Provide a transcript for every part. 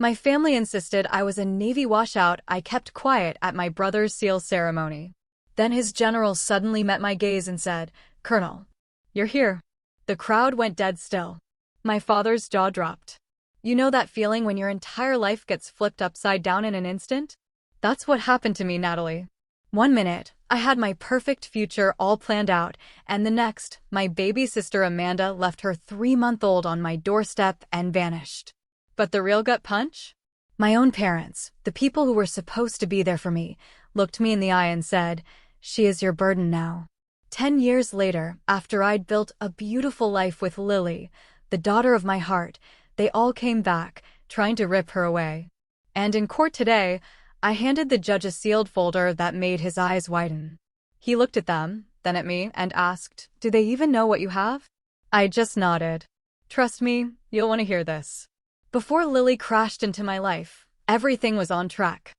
My family insisted I was a Navy washout. I kept quiet at my brother's SEAL ceremony. Then his general suddenly met my gaze and said, "Colonel, you're here." The crowd went dead still. My father's jaw dropped. You know that feeling when your entire life gets flipped upside down in an instant? That's what happened to me, Natalie. One minute, I had my perfect future all planned out, and the next, my baby sister Amanda left her 3-month-old on my doorstep and vanished. But the real gut punch? My own parents, the people who were supposed to be there for me, looked me in the eye and said, "She is your burden now." 10 years later, after I'd built a beautiful life with Lily, the daughter of my heart, they all came back, trying to rip her away. And in court today, I handed the judge a sealed folder that made his eyes widen. He looked at them, then at me, and asked, "Do they even know what you have?" I just nodded. Trust me, you'll want to hear this. Before Lily crashed into my life, everything was on track.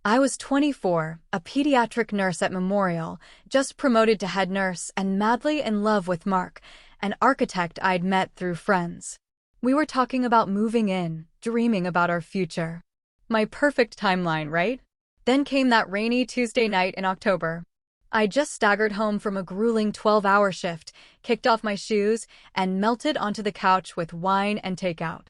I was 24, a pediatric nurse at Memorial, just promoted to head nurse and madly in love with Mark, an architect I'd met through friends. We were talking about moving in, dreaming about our future. My perfect timeline, right? Then came that rainy Tuesday night in October. I just staggered home from a grueling 12-hour shift, kicked off my shoes, and melted onto the couch with wine and takeout.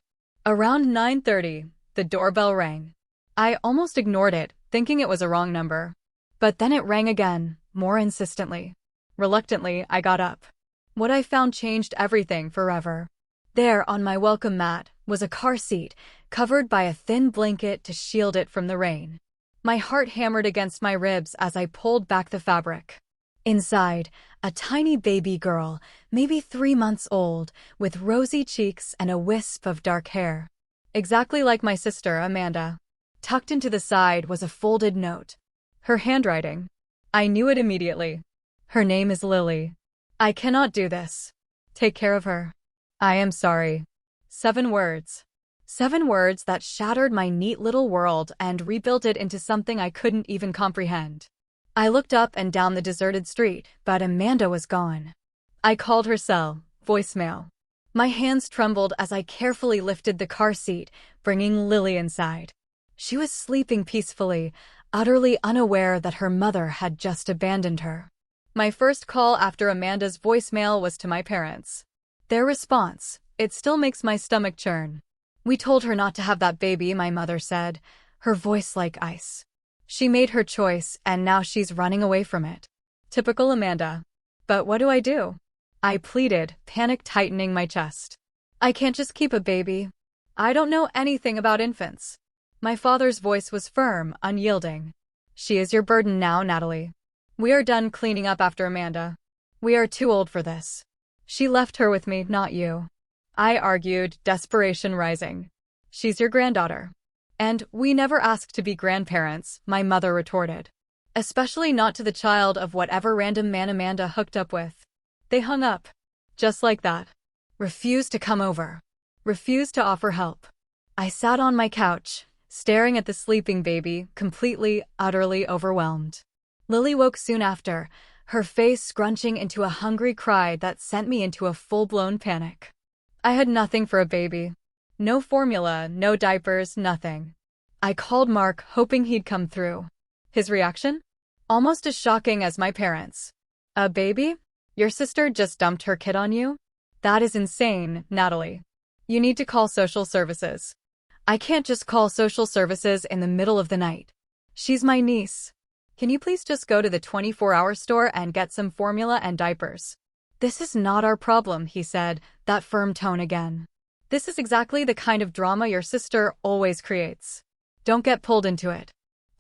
Around 9:30, the doorbell rang. I almost ignored it, thinking it was a wrong number. But then it rang again, more insistently. Reluctantly, I got up. What I found changed everything forever. There, on my welcome mat, was a car seat, covered by a thin blanket to shield it from the rain. My heart hammered against my ribs as I pulled back the fabric. Inside, a tiny baby girl, maybe 3 months old, with rosy cheeks and a wisp of dark hair. Exactly like my sister, Amanda. Tucked into the side was a folded note. Her handwriting. I knew it immediately. Her name is Lily. I cannot do this. Take care of her. I am sorry. 7 words. 7 words that shattered my neat little world and rebuilt it into something I couldn't even comprehend. I looked up and down the deserted street, but Amanda was gone. I called her cell, voicemail. My hands trembled as I carefully lifted the car seat, bringing Lily inside. She was sleeping peacefully, utterly unaware that her mother had just abandoned her. My first call after Amanda's voicemail was to my parents. Their response, it still makes my stomach churn. "We told her not to have that baby," my mother said, her voice like ice. "She made her choice, and now she's running away from it." Typical Amanda. But what do? I pleaded, panic tightening my chest. "I can't just keep a baby. I don't know anything about infants." My father's voice was firm, unyielding. "She is your burden now, Natalie. We are done cleaning up after Amanda. We are too old for this. She left her with me, not you." I argued, desperation rising. "She's your granddaughter." "And we never asked to be grandparents," my mother retorted. "Especially not to the child of whatever random man Amanda hooked up with." They hung up. Just like that. Refused to come over. Refused to offer help. I sat on my couch, staring at the sleeping baby, completely, utterly overwhelmed. Lily woke soon after, her face scrunching into a hungry cry that sent me into a full-blown panic. I had nothing for a baby. No formula, no diapers, nothing. I called Mark, hoping he'd come through. His reaction? Almost as shocking as my parents. "A baby? Your sister just dumped her kid on you? That is insane, Natalie. You need to call social services." "I can't just call social services in the middle of the night. She's my niece. Can you please just go to the 24-hour store and get some formula and diapers?" "This is not our problem," he said, that firm tone again. "This is exactly the kind of drama your sister always creates. Don't get pulled into it."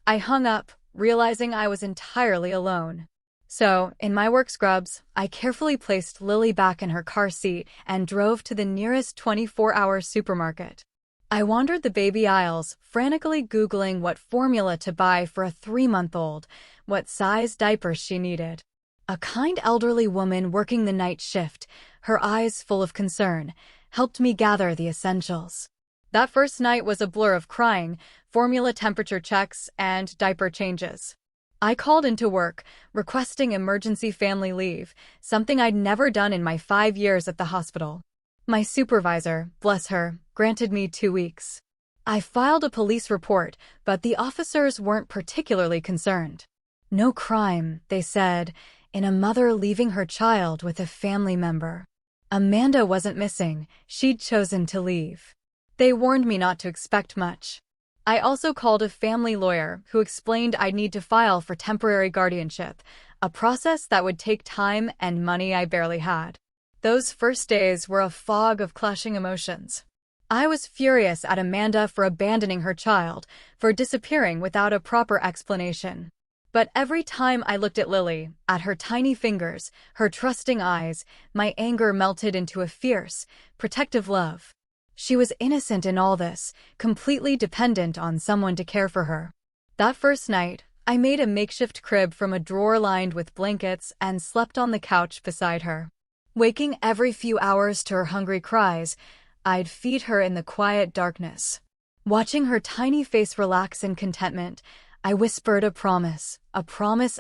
I hung up, realizing I was entirely alone. So, in my work scrubs, I carefully placed Lily back in her car seat and drove to the nearest 24-hour supermarket. I wandered the baby aisles, frantically Googling what formula to buy for a 3-month-old, what size diapers she needed. A kind elderly woman working the night shift, her eyes full of concern, helped me gather the essentials. That first night was a blur of crying, formula temperature checks, and diaper changes. I called into work, requesting emergency family leave, something I'd never done in my 5 years at the hospital. My supervisor, bless her, granted me 2 weeks. I filed a police report, but the officers weren't particularly concerned. No crime, they said, in a mother leaving her child with a family member. Amanda wasn't missing, she'd chosen to leave. They warned me not to expect much. I also called a family lawyer who explained I'd need to file for temporary guardianship, a process that would take time and money I barely had. Those first days were a fog of clashing emotions. I was furious at Amanda for abandoning her child, for disappearing without a proper explanation. But every time I looked at Lily, at her tiny fingers, her trusting eyes, my anger melted into a fierce, protective love. She was innocent in all this, completely dependent on someone to care for her. That first night, I made a makeshift crib from a drawer lined with blankets and slept on the couch beside her. Waking every few hours to her hungry cries, I'd feed her in the quiet darkness. Watching her tiny face relax in contentment, I whispered a promise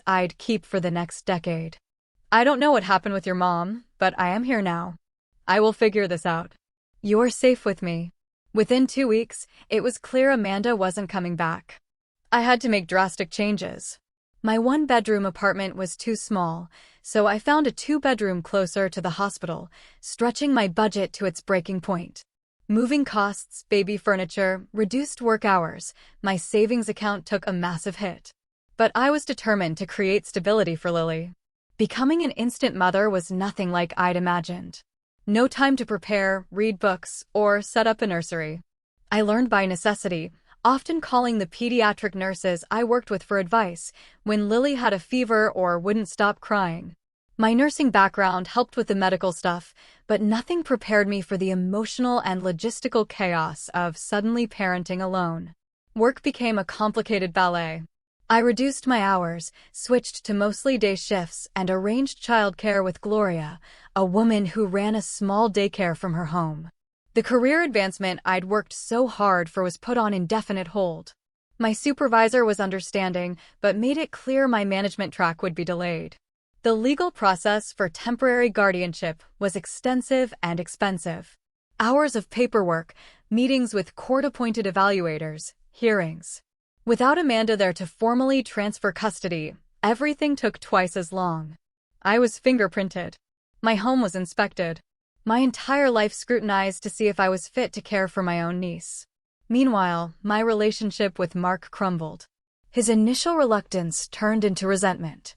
I'd keep for the next decade. I don't know what happened with your mom, but I am here now. I will figure this out. You're safe with me. Within 2 weeks, it was clear Amanda wasn't coming back. I had to make drastic changes. My one-bedroom apartment was too small, so I found a 2-bedroom closer to the hospital, stretching my budget to its breaking point. Moving costs, baby furniture, reduced work hours, my savings account took a massive hit. But I was determined to create stability for Lily. Becoming an instant mother was nothing like I'd imagined. No time to prepare, read books, or set up a nursery. I learned by necessity, often calling the pediatric nurses I worked with for advice when Lily had a fever or wouldn't stop crying. My nursing background helped with the medical stuff, but nothing prepared me for the emotional and logistical chaos of suddenly parenting alone. Work became a complicated ballet. I reduced my hours, switched to mostly day shifts, and arranged childcare with Gloria, a woman who ran a small daycare from her home. The career advancement I'd worked so hard for was put on indefinite hold. My supervisor was understanding, but made it clear my management track would be delayed. The legal process for temporary guardianship was extensive and expensive. Hours of paperwork, meetings with court-appointed evaluators, hearings. Without Amanda there to formally transfer custody, everything took twice as long. I was fingerprinted. My home was inspected. My entire life scrutinized to see if I was fit to care for my own niece. Meanwhile, my relationship with Mark crumbled. His initial reluctance turned into resentment.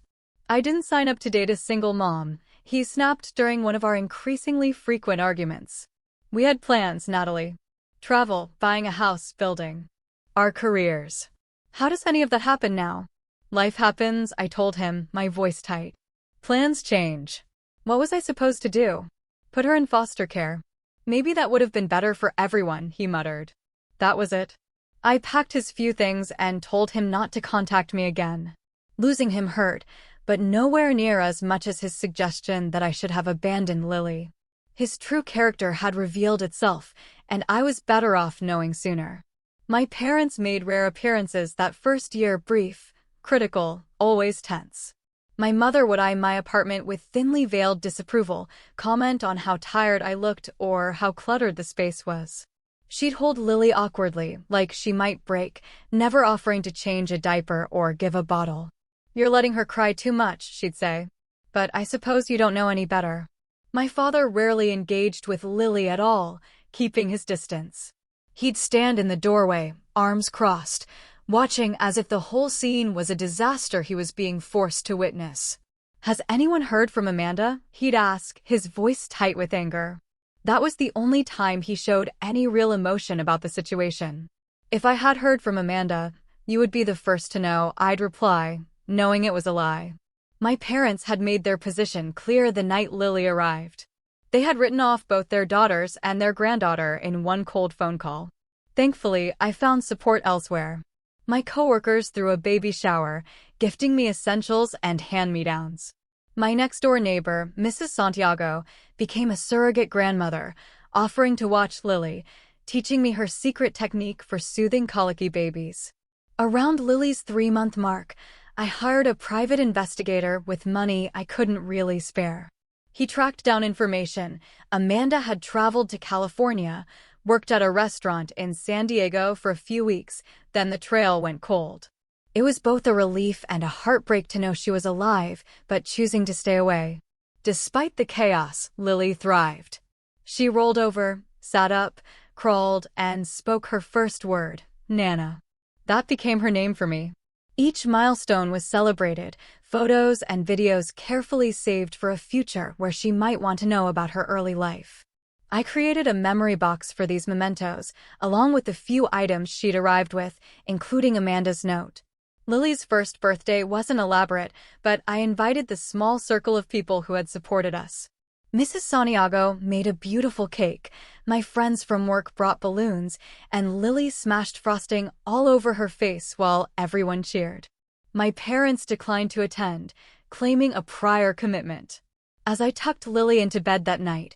I didn't sign up to date a single mom, he snapped during one of our increasingly frequent arguments. We had plans, Natalie. Travel, buying a house, building. Our careers. How does any of that happen now? Life happens, I told him, my voice tight. Plans change. What was I supposed to do? Put her in foster care. Maybe that would have been better for everyone, he muttered. That was it. I packed his few things and told him not to contact me again. Losing him hurt, but nowhere near as much as his suggestion that I should have abandoned Lily. His true character had revealed itself, and I was better off knowing sooner. My parents made rare appearances that first year, brief, critical, always tense. My mother would eye my apartment with thinly veiled disapproval, comment on how tired I looked or how cluttered the space was. She'd hold Lily awkwardly, like she might break, never offering to change a diaper or give a bottle. You're letting her cry too much, she'd say. But I suppose you don't know any better. My father rarely engaged with Lily at all, keeping his distance. He'd stand in the doorway, arms crossed, watching as if the whole scene was a disaster he was being forced to witness. Has anyone heard from Amanda? He'd ask, his voice tight with anger. That was the only time he showed any real emotion about the situation. If I had heard from Amanda, you would be the first to know, I'd reply, knowing it was a lie. My parents had made their position clear the night Lily arrived. They had written off both their daughters and their granddaughter in one cold phone call. Thankfully, I found support elsewhere. My coworkers threw a baby shower, gifting me essentials and hand-me-downs. My next-door neighbor, Mrs. Santiago, became a surrogate grandmother, offering to watch Lily, teaching me her secret technique for soothing colicky babies. Around Lily's 3-month mark, I hired a private investigator with money I couldn't really spare. He tracked down information. Amanda had traveled to California, Worked at a restaurant in San Diego for a few weeks, then the trail went cold. It was both a relief and a heartbreak to know she was alive, but choosing to stay away. Despite the chaos, Lily thrived. She rolled over, sat up, crawled, and spoke her first word, Nana. That became her name for me. Each milestone was celebrated, photos and videos carefully saved for a future where she might want to know about her early life. I created a memory box for these mementos, along with the few items she'd arrived with, including Amanda's note. Lily's first birthday wasn't elaborate, but I invited the small circle of people who had supported us. Mrs. Santiago made a beautiful cake, my friends from work brought balloons, and Lily smashed frosting all over her face while everyone cheered. My parents declined to attend, claiming a prior commitment. As I tucked Lily into bed that night,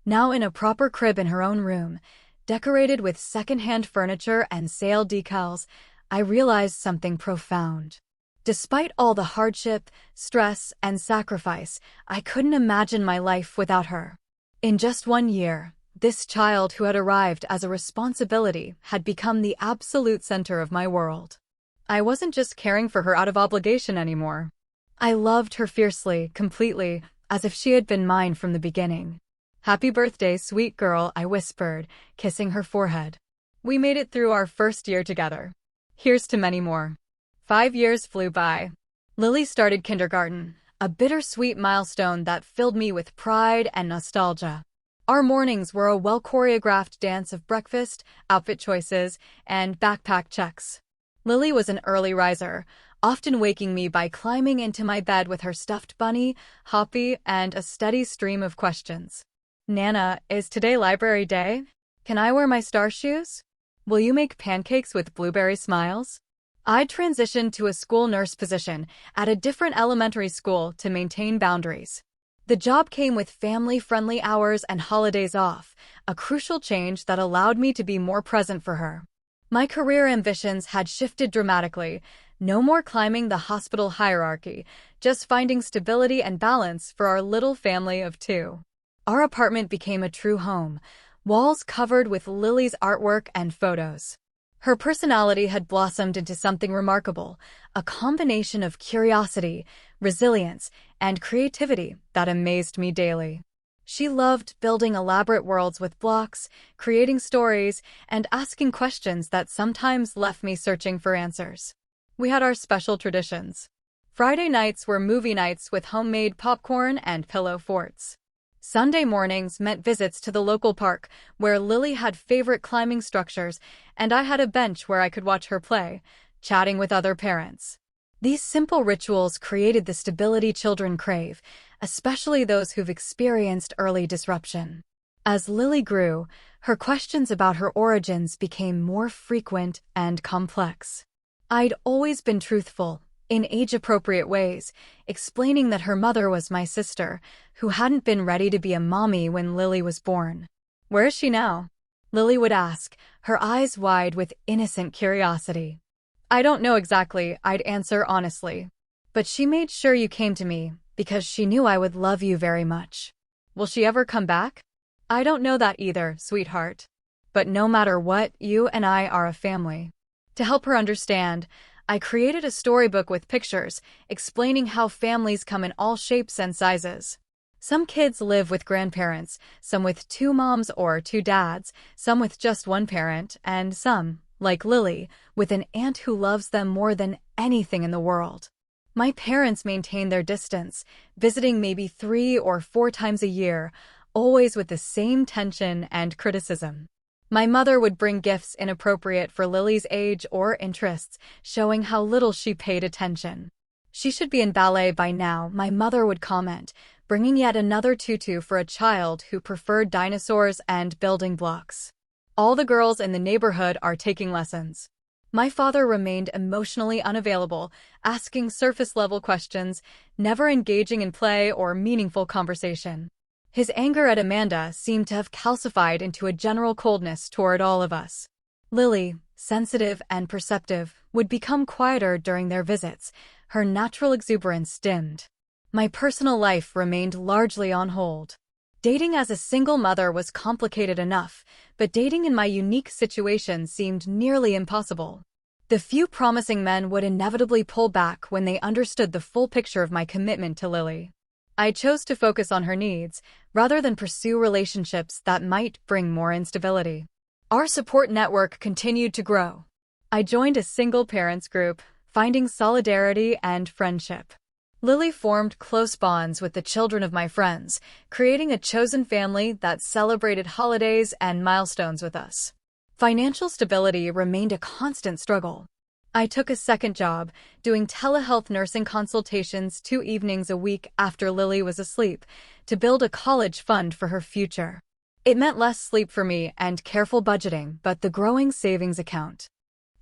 now in a proper crib in her own room, decorated with secondhand furniture and sale decals, I realized something profound. Despite all the hardship, stress, and sacrifice, I couldn't imagine my life without her. In just 1 year, this child who had arrived as a responsibility had become the absolute center of my world. I wasn't just caring for her out of obligation anymore. I loved her fiercely, completely, as if she had been mine from the beginning. "Happy birthday, sweet girl," I whispered, kissing her forehead. We made it through our first year together. Here's to many more. 5 years flew by. Lily started kindergarten, a bittersweet milestone that filled me with pride and nostalgia. Our mornings were a well-choreographed dance of breakfast, outfit choices, and backpack checks. Lily was an early riser, often waking me by climbing into my bed with her stuffed bunny, Hoppy, and a steady stream of questions. "Nana, is today library day? Can I wear my star shoes? Will you make pancakes with blueberry smiles?" I'd transitioned to a school nurse position at a different elementary school to maintain boundaries. The job came with family-friendly hours and holidays off, a crucial change that allowed me to be more present for her. My career ambitions had shifted dramatically. No more climbing the hospital hierarchy, just finding stability and balance for our little family of 2. Our apartment became a true home, walls covered with Lily's artwork and photos. Her personality had blossomed into something remarkable, a combination of curiosity, resilience, and creativity that amazed me daily. She loved building elaborate worlds with blocks, creating stories, and asking questions that sometimes left me searching for answers. We had our special traditions. Friday nights were movie nights with homemade popcorn and pillow forts. Sunday mornings meant visits to the local park, where Lily had favorite climbing structures, and I had a bench where I could watch her play, chatting with other parents. These simple rituals created the stability children crave, especially those who've experienced early disruption. As Lily grew, her questions about her origins became more frequent and complex. I'd always been truthful, in age-appropriate ways, explaining that her mother was my sister, who hadn't been ready to be a mommy when Lily was born. "Where is she now?" Lily would ask, her eyes wide with innocent curiosity. "I don't know exactly," I'd answer honestly. "But she made sure you came to me, because she knew I would love you very much." "Will she ever come back?" "I don't know that either, sweetheart. But no matter what, you and I are a family." To help her understand, I created a storybook with pictures, explaining how families come in all shapes and sizes. Some kids live with grandparents, some with 2 moms or 2 dads, some with just 1 parent, and some, like Lily, with an aunt who loves them more than anything in the world. My parents maintained their distance, visiting maybe 3 or 4 times a year, always with the same tension and criticism. My mother would bring gifts inappropriate for Lily's age or interests, showing how little she paid attention. "She should be in ballet by now," my mother would comment, bringing yet another tutu for a child who preferred dinosaurs and building blocks. "All the girls in the neighborhood are taking lessons." My father remained emotionally unavailable, asking surface-level questions, never engaging in play or meaningful conversation. His anger at Amanda seemed to have calcified into a general coldness toward all of us. Lily, sensitive and perceptive, would become quieter during their visits, her natural exuberance dimmed. My personal life remained largely on hold. Dating as a single mother was complicated enough, but dating in my unique situation seemed nearly impossible. The few promising men would inevitably pull back when they understood the full picture of my commitment to Lily. I chose to focus on her needs, rather than pursue relationships that might bring more instability. Our support network continued to grow. I joined a single parents group, finding solidarity and friendship. Lily formed close bonds with the children of my friends, creating a chosen family that celebrated holidays and milestones with us. Financial stability remained a constant struggle. I took a second job, doing telehealth nursing consultations 2 evenings a week after Lily was asleep, to build a college fund for her future. It meant less sleep for me and careful budgeting, but the growing savings account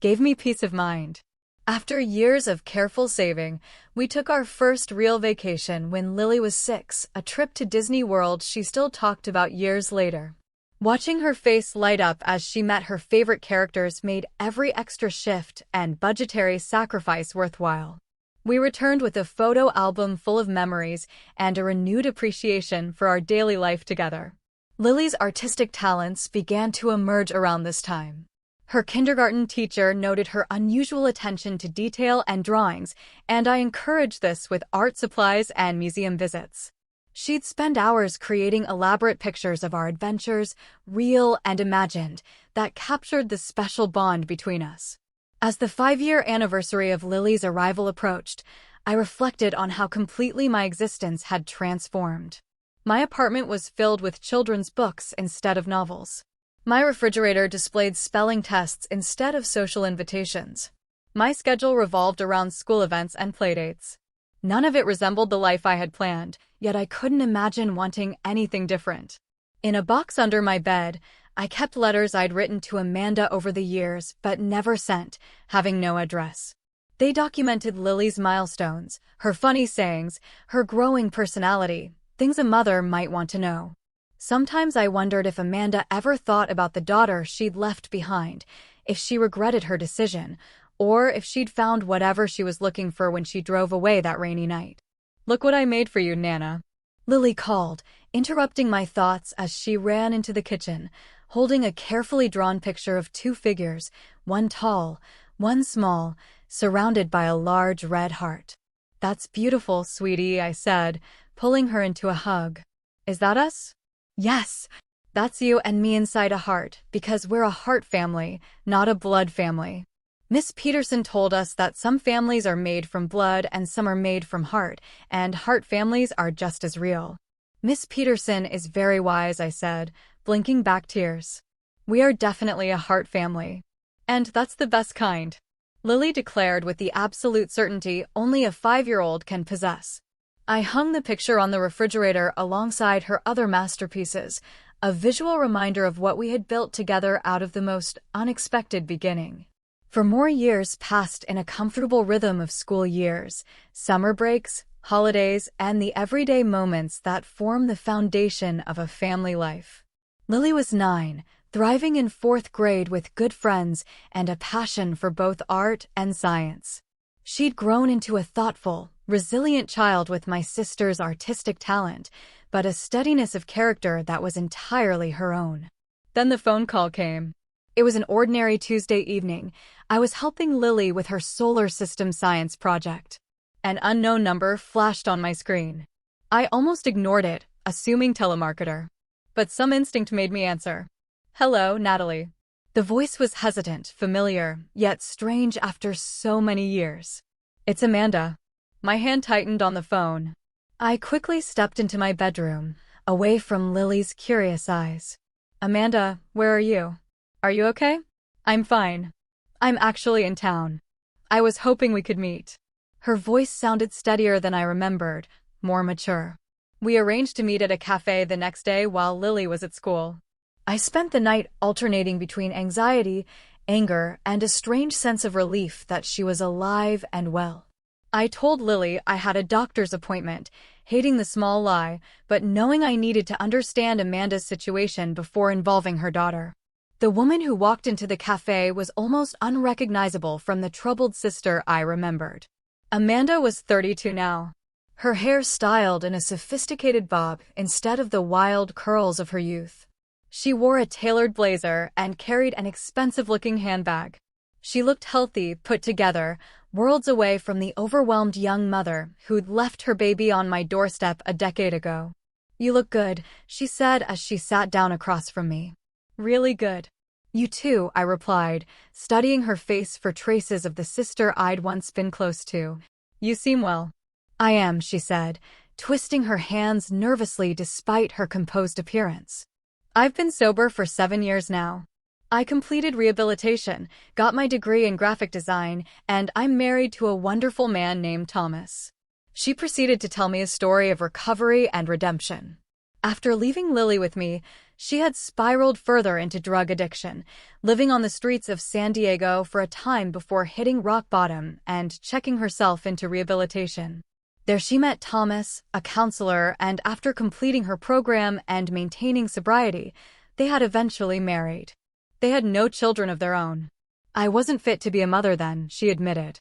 gave me peace of mind. After years of careful saving, we took our first real vacation when Lily was 6, a trip to Disney World she still talked about years later. Watching her face light up as she met her favorite characters made every extra shift and budgetary sacrifice worthwhile. We returned with a photo album full of memories and a renewed appreciation for our daily life together. Lily's artistic talents began to emerge around this time. Her kindergarten teacher noted her unusual attention to detail and drawings, and I encouraged this with art supplies and museum visits. She'd spend hours creating elaborate pictures of our adventures, real and imagined, that captured the special bond between us. As the 5-year anniversary of Lily's arrival approached, I reflected on how completely my existence had transformed. My apartment was filled with children's books instead of novels. My refrigerator displayed spelling tests instead of social invitations. My schedule revolved around school events and playdates. None of it resembled the life I had planned, yet I couldn't imagine wanting anything different. In a box under my bed, I kept letters I'd written to Amanda over the years but never sent, having no address. They documented Lily's milestones, her funny sayings, her growing personality, things a mother might want to know. Sometimes I wondered if Amanda ever thought about the daughter she'd left behind, if she regretted her decision, or if she'd found whatever she was looking for when she drove away that rainy night. "Look what I made for you, Nana," Lily called, interrupting my thoughts as she ran into the kitchen, holding a carefully drawn picture of 2 figures, one tall, one small, surrounded by a large red heart. "That's beautiful, sweetie," I said, pulling her into a hug. "Is that us?" "Yes, that's you and me inside a heart, because we're a heart family, not a blood family." Miss Peterson told us that some families are made from blood and some are made from heart, and heart families are just as real. "Miss Peterson is very wise," I said, blinking back tears. "We are definitely a heart family. And that's the best kind," Lily declared with the absolute certainty only a 5-year-old can possess. I hung the picture on the refrigerator alongside her other masterpieces, a visual reminder of what we had built together out of the most unexpected beginning. For more years passed in a comfortable rhythm of school years, summer breaks, holidays, and the everyday moments that form the foundation of a family life. Lily was 9, thriving in 4th grade with good friends and a passion for both art and science. She'd grown into a thoughtful, resilient child with my sister's artistic talent, but a steadiness of character that was entirely her own. Then the phone call came. It was an ordinary Tuesday evening. I was helping Lily with her solar system science project. An unknown number flashed on my screen. I almost ignored it, assuming telemarketer. But some instinct made me answer. "Hello, Natalie." The voice was hesitant, familiar, yet strange after so many years. "It's Amanda." My hand tightened on the phone. I quickly stepped into my bedroom, away from Lily's curious eyes. "Amanda, where are you? Are you okay?" "I'm fine. I'm actually in town. I was hoping we could meet." Her voice sounded steadier than I remembered, more mature. We arranged to meet at a cafe the next day while Lily was at school. I spent the night alternating between anxiety, anger, and a strange sense of relief that she was alive and well. I told Lily I had a doctor's appointment, hating the small lie, but knowing I needed to understand Amanda's situation before involving her daughter. The woman who walked into the cafe was almost unrecognizable from the troubled sister I remembered. Amanda was 32 now. her hair styled in a sophisticated bob instead of the wild curls of her youth. She wore a tailored blazer and carried an expensive-looking handbag. She looked healthy, put together, worlds away from the overwhelmed young mother who'd left her baby on my doorstep a decade ago. "You look good," she said as she sat down across from me. "Really good." "You too," I replied, studying her face for traces of the sister I'd once been close to. "You seem well." "I am," she said, twisting her hands nervously despite her composed appearance. "I've been sober for 7 years now. I completed rehabilitation, got my degree in graphic design, and I'm married to a wonderful man named Thomas." She proceeded to tell me a story of recovery and redemption. After leaving Lily with me, she had spiraled further into drug addiction, living on the streets of San Diego for a time before hitting rock bottom and checking herself into rehabilitation. There she met Thomas, a counselor, and after completing her program and maintaining sobriety, they had eventually married. They had no children of their own. "I wasn't fit to be a mother then," she admitted.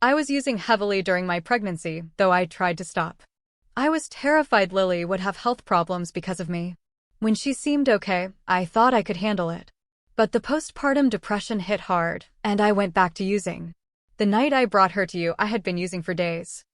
"I was using heavily during my pregnancy, though I tried to stop. I was terrified Lily would have health problems because of me. When she seemed okay, I thought I could handle it. But the postpartum depression hit hard, and I went back to using. The night I brought her to you, I had been using for days.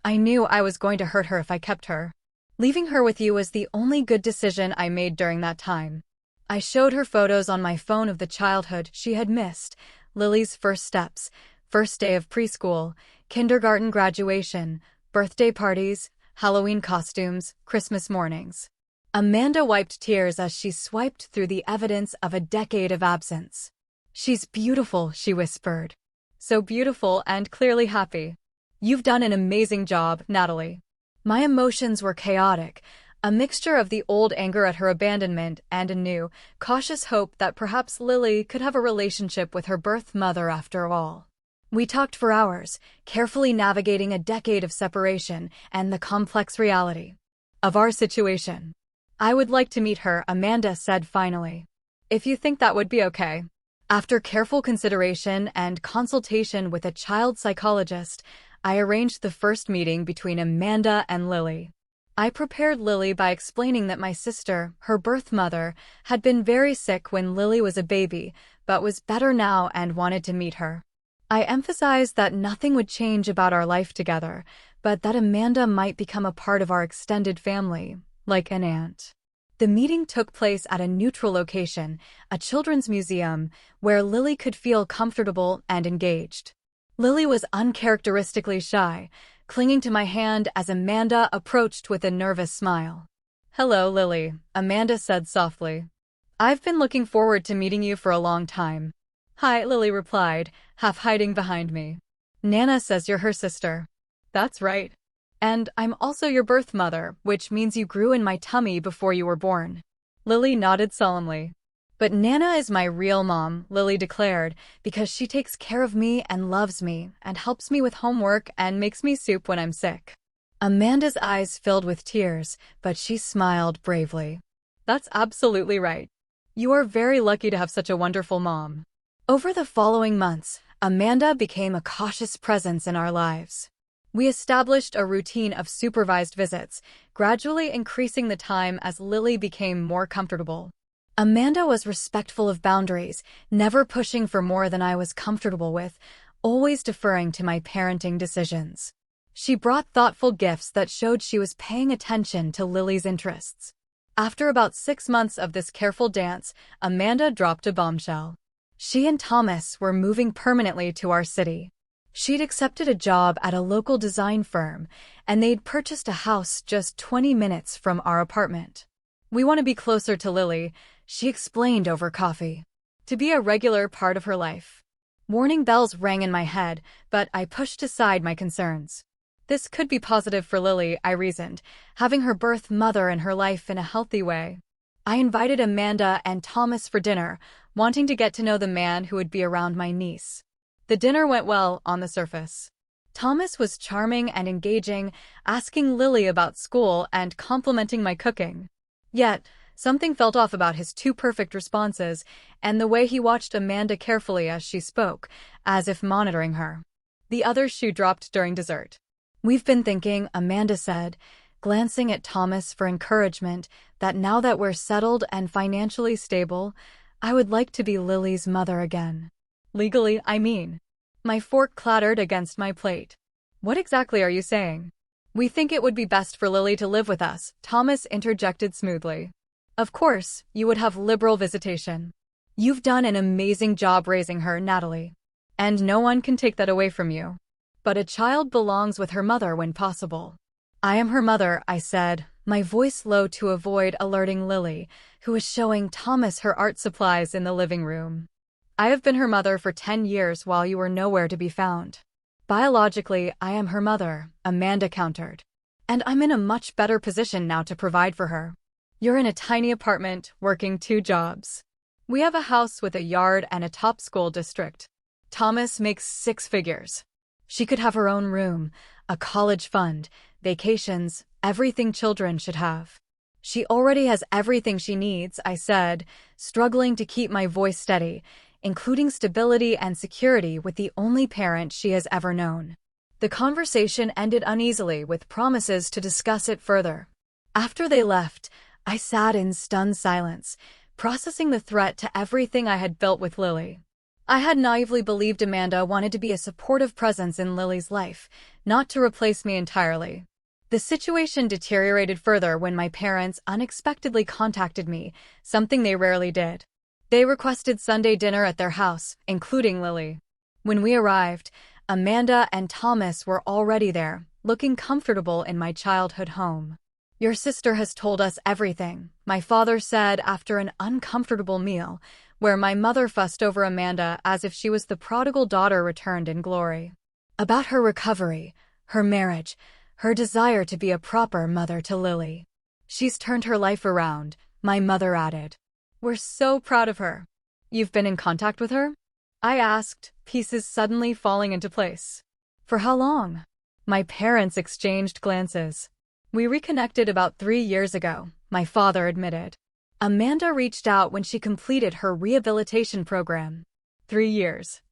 I knew I was going to hurt her if I kept her. Leaving her with you was the only good decision I made during that time." I showed her photos on my phone of the childhood she had missed, Lily's first steps, first day of preschool, kindergarten graduation, birthday parties, Halloween costumes, Christmas mornings. Amanda wiped tears as she swiped through the evidence of a decade of absence. "She's beautiful," she whispered. "So beautiful and clearly happy. You've done an amazing job, Natalie." My emotions were chaotic, a mixture of the old anger at her abandonment and a new, cautious hope that perhaps Lily could have a relationship with her birth mother after all. We talked for hours, carefully navigating a decade of separation and the complex reality of our situation. "I would like to meet her," Amanda said finally. "If you think that would be okay." After careful consideration and consultation with a child psychologist, I arranged the first meeting between Amanda and Lily. I prepared Lily by explaining that my sister, her birth mother, had been very sick when Lily was a baby, but was better now and wanted to meet her. I emphasized that nothing would change about our life together, but that Amanda might become a part of our extended family, like an aunt. The meeting took place at a neutral location, a children's museum, where Lily could feel comfortable and engaged. Lily was uncharacteristically shy, clinging to my hand as Amanda approached with a nervous smile. "Hello, Lily," Amanda said softly. "I've been looking forward to meeting you for a long time." "Hi," Lily replied, half hiding behind me. "Nana says you're her sister." "That's right. And I'm also your birth mother, which means you grew in my tummy before you were born." Lily nodded solemnly. "But Nana is my real mom," Lily declared, "because she takes care of me and loves me and helps me with homework and makes me soup when I'm sick." Amanda's eyes filled with tears, but she smiled bravely. "That's absolutely right. You are very lucky to have such a wonderful mom." Over the following months, Amanda became a cautious presence in our lives. We established a routine of supervised visits, gradually increasing the time as Lily became more comfortable. Amanda was respectful of boundaries, never pushing for more than I was comfortable with, always deferring to my parenting decisions. She brought thoughtful gifts that showed she was paying attention to Lily's interests. After about 6 months of this careful dance, Amanda dropped a bombshell. She and Thomas were moving permanently to our city. She'd accepted a job at a local design firm, and they'd purchased a house just 20 minutes from our apartment. "We want to be closer to Lily," she explained over coffee. "To be a regular part of her life." Warning bells rang in my head, but I pushed aside my concerns. This could be positive for Lily, I reasoned, having her birth mother in her life in a healthy way. I invited Amanda and Thomas for dinner, wanting to get to know the man who would be around my niece. The dinner went well on the surface. Thomas was charming and engaging, asking Lily about school and complimenting my cooking. Yet, something felt off about his 2 perfect responses and the way he watched Amanda carefully as she spoke, as if monitoring her. The other shoe dropped during dessert. We've been thinking, Amanda said, glancing at Thomas for encouragement, that now that we're settled and financially stable, I would like to be Lily's mother again. Legally, I mean. My fork clattered against my plate. What exactly are you saying? We think it would be best for Lily to live with us, Thomas interjected smoothly. Of course, you would have liberal visitation. You've done an amazing job raising her, Natalie. And no one can take that away from you. But a child belongs with her mother when possible. I am her mother, I said, my voice low to avoid alerting Lily, who was showing Thomas her art supplies in the living room. I have been her mother for 10 years while you were nowhere to be found. Biologically, I am her mother, Amanda countered. And I'm in a much better position now to provide for her. You're in a tiny apartment, working 2 jobs. We have a house with a yard and a top school district. Thomas makes 6 figures. She could have her own room, a college fund, vacations, everything children should have. She already has everything she needs, I said, struggling to keep my voice steady, including stability and security with the only parent she has ever known. The conversation ended uneasily with promises to discuss it further. After they left, I sat in stunned silence, processing the threat to everything I had built with Lily. I had naively believed Amanda wanted to be a supportive presence in Lily's life, not to replace me entirely. The situation deteriorated further when my parents unexpectedly contacted me, something they rarely did. They requested Sunday dinner at their house, including Lily. When we arrived, Amanda and Thomas were already there, looking comfortable in my childhood home. Your sister has told us everything, my father said after an uncomfortable meal, where my mother fussed over Amanda as if she was the prodigal daughter returned in glory. About her recovery, her marriage, her desire to be a proper mother to Lily. She's turned her life around, my mother added. We're so proud of her. You've been in contact with her? I asked, pieces suddenly falling into place. For how long? My parents exchanged glances. We reconnected about 3 years ago, my father admitted. Amanda reached out when she completed her rehabilitation program. 3 years.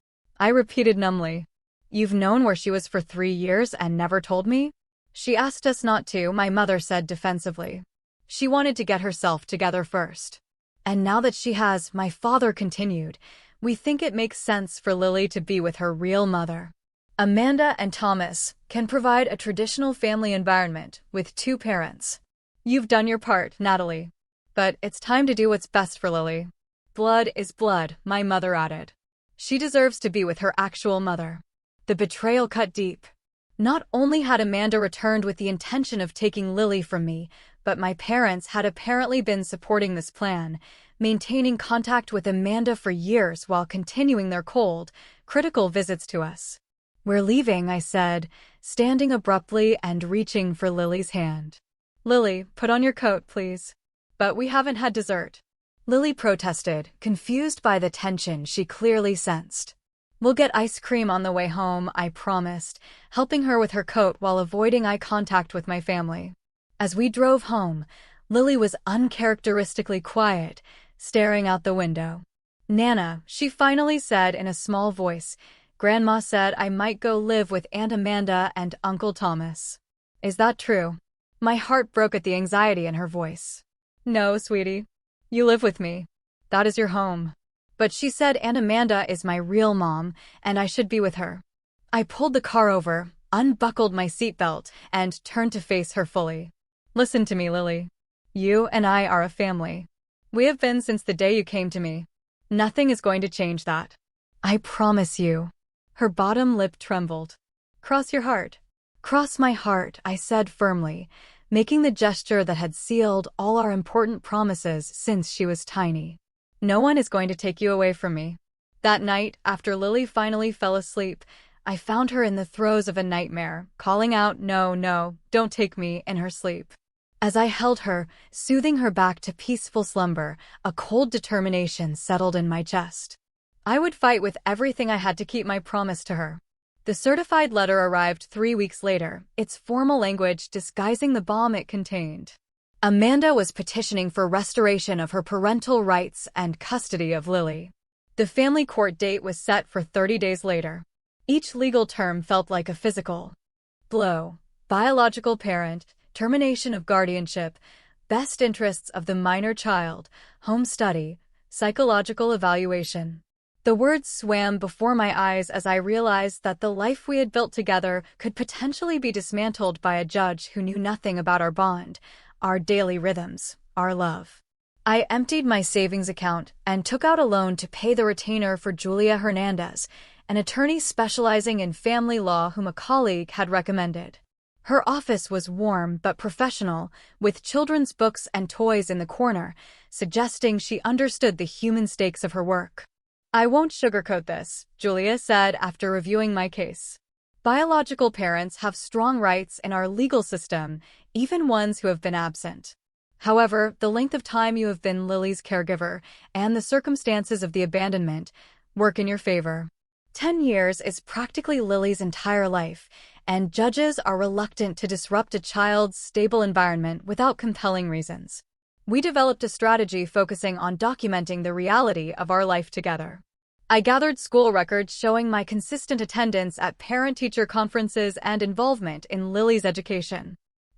I repeated numbly. You've known where she was for 3 years and never told me? She asked us not to, my mother said defensively. She wanted to get herself together first. And now that she has, my father continued, we think it makes sense for Lily to be with her real mother. Amanda and Thomas can provide a traditional family environment with 2 parents. You've done your part, Natalie. But it's time to do what's best for Lily. Blood is blood, my mother added. She deserves to be with her actual mother. The betrayal cut deep. Not only had Amanda returned with the intention of taking Lily from me, but my parents had apparently been supporting this plan, maintaining contact with Amanda for years while continuing their cold, critical visits to us. We're leaving, I said, standing abruptly and reaching for Lily's hand. Lily, put on your coat, please. But we haven't had dessert. Lily protested, confused by the tension she clearly sensed. We'll get ice cream on the way home, I promised, helping her with her coat while avoiding eye contact with my family. As we drove home, Lily was uncharacteristically quiet, staring out the window. Nana, she finally said in a small voice, Grandma said I might go live with Aunt Amanda and Uncle Thomas. Is that true? My heart broke at the anxiety in her voice. No, sweetie. You live with me. That is your home. But she said Aunt Amanda is my real mom, and I should be with her. I pulled the car over, unbuckled my seatbelt, and turned to face her fully. Listen to me, Lily. You and I are a family. We have been since the day you came to me. Nothing is going to change that. I promise you. Her bottom lip trembled. Cross your heart. Cross my heart, I said firmly, making the gesture that had sealed all our important promises since she was tiny. No one is going to take you away from me. That night, after Lily finally fell asleep, I found her in the throes of a nightmare, calling out, "No, no, don't take me," in her sleep. As I held her, soothing her back to peaceful slumber, a cold determination settled in my chest. I would fight with everything I had to keep my promise to her. The certified letter arrived 3 weeks later, its formal language disguising the bomb it contained. Amanda was petitioning for restoration of her parental rights and custody of Lily. The family court date was set for 30 days later. Each legal term felt like a physical blow, biological parent, termination of guardianship, best interests of the minor child, home study, psychological evaluation. The words swam before my eyes as I realized that the life we had built together could potentially be dismantled by a judge who knew nothing about our bond, our daily rhythms, our love. I emptied my savings account and took out a loan to pay the retainer for Julia Hernandez, an attorney specializing in family law whom a colleague had recommended. Her office was warm but professional, with children's books and toys in the corner, suggesting she understood the human stakes of her work. "I won't sugarcoat this," Julia said after reviewing my case. "Biological parents have strong rights in our legal system, even ones who have been absent. However, the length of time you have been Lily's caregiver and the circumstances of the abandonment work in your favor. 10 years is practically Lily's entire life, and judges are reluctant to disrupt a child's stable environment without compelling reasons. We developed a strategy focusing on documenting the reality of our life together. I gathered school records showing my consistent attendance at parent-teacher conferences and involvement in Lily's education.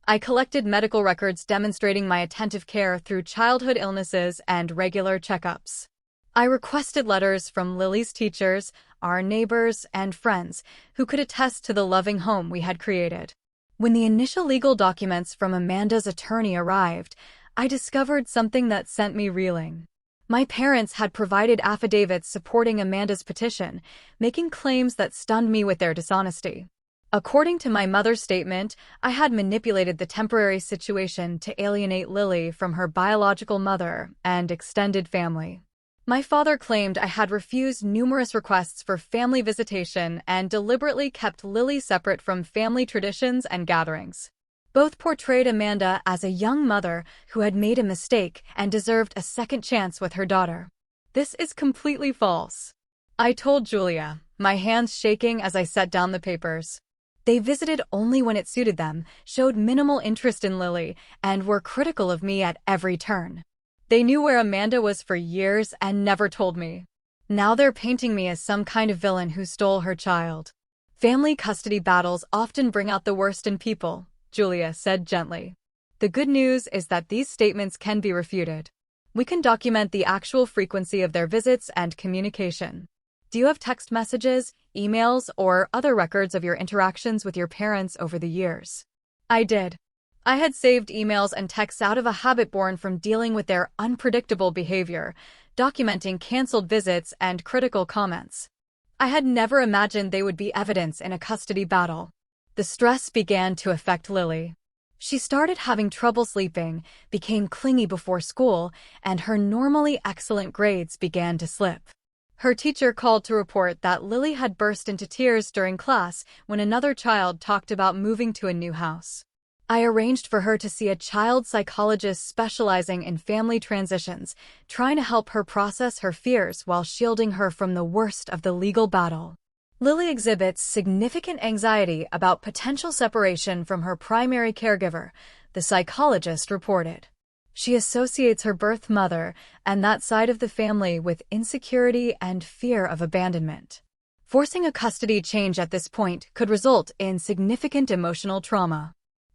I collected medical records demonstrating my attentive care through childhood illnesses and regular checkups. I requested letters from Lily's teachers, our neighbors, and friends who could attest to the loving home we had created. When the initial legal documents from Amanda's attorney arrived, I discovered something that sent me reeling. My parents had provided affidavits supporting Amanda's petition, making claims that stunned me with their dishonesty. According to my mother's statement, I had manipulated the temporary situation to alienate Lily from her biological mother and extended family. My father claimed I had refused numerous requests for family visitation and deliberately kept Lily separate from family traditions and gatherings. Both portrayed Amanda as a young mother who had made a mistake and deserved a second chance with her daughter. This is completely false, I told Julia, my hands shaking as I set down the papers. They visited only when it suited them, showed minimal interest in Lily, and were critical of me at every turn. They knew where Amanda was for years and never told me. Now they're painting me as some kind of villain who stole her child. Family custody battles often bring out the worst in people, Julia said gently. The good news is that these statements can be refuted. We can document the actual frequency of their visits and communication. Do you have text messages, emails, or other records of your interactions with your parents over the years? I did. I had saved emails and texts out of a habit born from dealing with their unpredictable behavior, documenting canceled visits and critical comments. I had never imagined they would be evidence in a custody battle. The stress began to affect Lily. She started having trouble sleeping, became clingy before school, and her normally excellent grades began to slip. Her teacher called to report that Lily had burst into tears during class when another child talked about moving to a new house. I arranged for her to see a child psychologist specializing in family transitions, trying to help her process her fears while shielding her from the worst of the legal battle. Lily exhibits significant anxiety about potential separation from her primary caregiver, the psychologist reported. She associates her birth mother and that side of the family with insecurity and fear of abandonment. Forcing a custody change at this point could result in significant emotional trauma.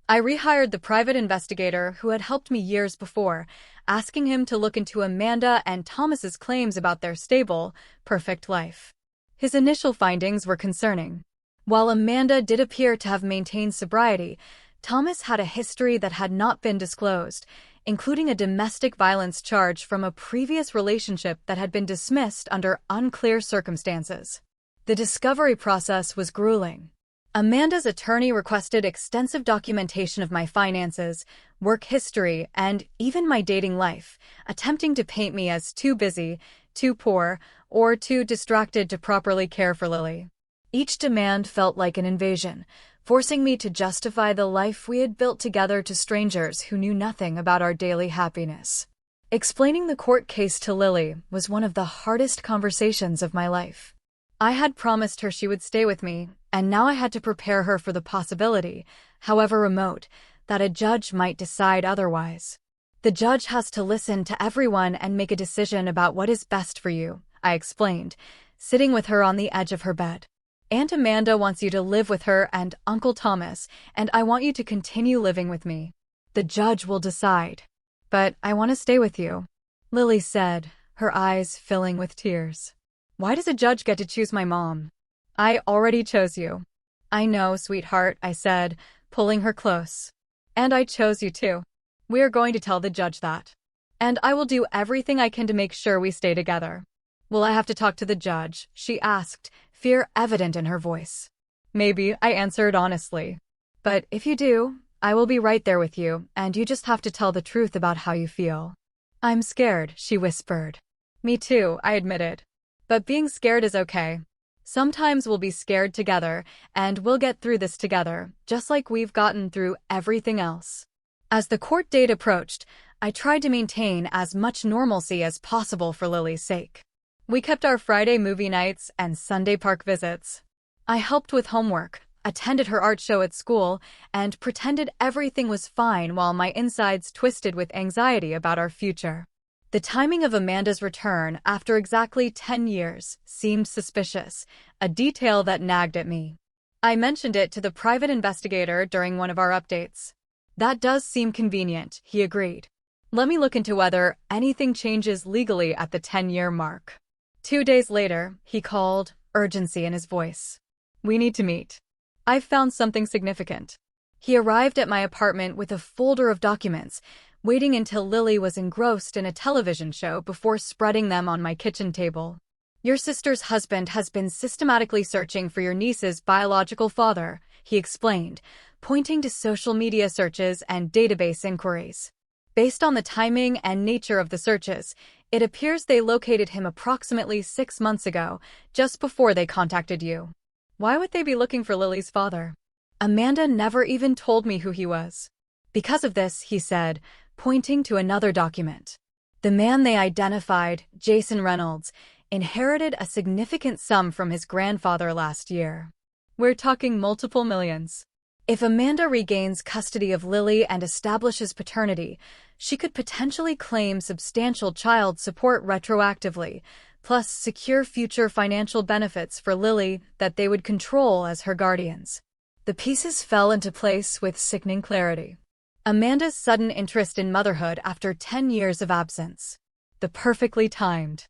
I rehired the private investigator who had helped me years before, asking him to look into Amanda and Thomas's claims about their stable, perfect life. His initial findings were concerning. While Amanda did appear to have maintained sobriety, Thomas had a history that had not been disclosed, including a domestic violence charge from a previous relationship that had been dismissed under unclear circumstances. The discovery process was grueling. Amanda's attorney requested extensive documentation of my finances, work history, and even my dating life, attempting to paint me as too busy, too poor, or too distracted to properly care for Lily. Each demand felt like an invasion, forcing me to justify the life we had built together to strangers who knew nothing about our daily happiness. Explaining the court case to Lily was one of the hardest conversations of my life. I had promised her she would stay with me, and now I had to prepare her for the possibility, however remote, that a judge might decide otherwise. The judge has to listen to everyone and make a decision about what is best for you, I explained, sitting with her on the edge of her bed. Aunt Amanda wants you to live with her and Uncle Thomas, and I want you to continue living with me. The judge will decide. But I want to stay with you, Lily said, her eyes filling with tears. Why does a judge get to choose my mom? I already chose you. I know, sweetheart, I said, pulling her close. And I chose you too. We are going to tell the judge that. And I will do everything I can to make sure we stay together. Will I have to talk to the judge? She asked, fear evident in her voice. Maybe, I answered honestly. But if you do, I will be right there with you, and you just have to tell the truth about how you feel. I'm scared, she whispered. Me too, I admitted. But being scared is okay. Sometimes we'll be scared together, and we'll get through this together, just like we've gotten through everything else. As the court date approached, I tried to maintain as much normalcy as possible for Lily's sake. We kept our Friday movie nights and Sunday park visits. I helped with homework, attended her art show at school, and pretended everything was fine while my insides twisted with anxiety about our future. The timing of Amanda's return after exactly 10 years seemed suspicious, a detail that nagged at me. I mentioned it to the private investigator during one of our updates. That does seem convenient, he agreed. Let me look into whether anything changes legally at the 10-year mark. 2 days later, he called, urgency in his voice. We need to meet. I've found something significant. He arrived at my apartment with a folder of documents, waiting until Lily was engrossed in a television show before spreading them on my kitchen table. Your sister's husband has been systematically searching for your niece's biological father, he explained, pointing to social media searches and database inquiries. Based on the timing and nature of the searches, it appears they located him approximately 6 months ago, just before they contacted you. Why would they be looking for Lily's father? Amanda never even told me who he was. Because of this, he said, pointing to another document. The man they identified, Jason Reynolds, inherited a significant sum from his grandfather last year. We're talking multiple millions. If Amanda regains custody of Lily and establishes paternity, she could potentially claim substantial child support retroactively, plus secure future financial benefits for Lily that they would control as her guardians. The pieces fell into place with sickening clarity. Amanda's sudden interest in motherhood after 10 years of absence. The perfectly timed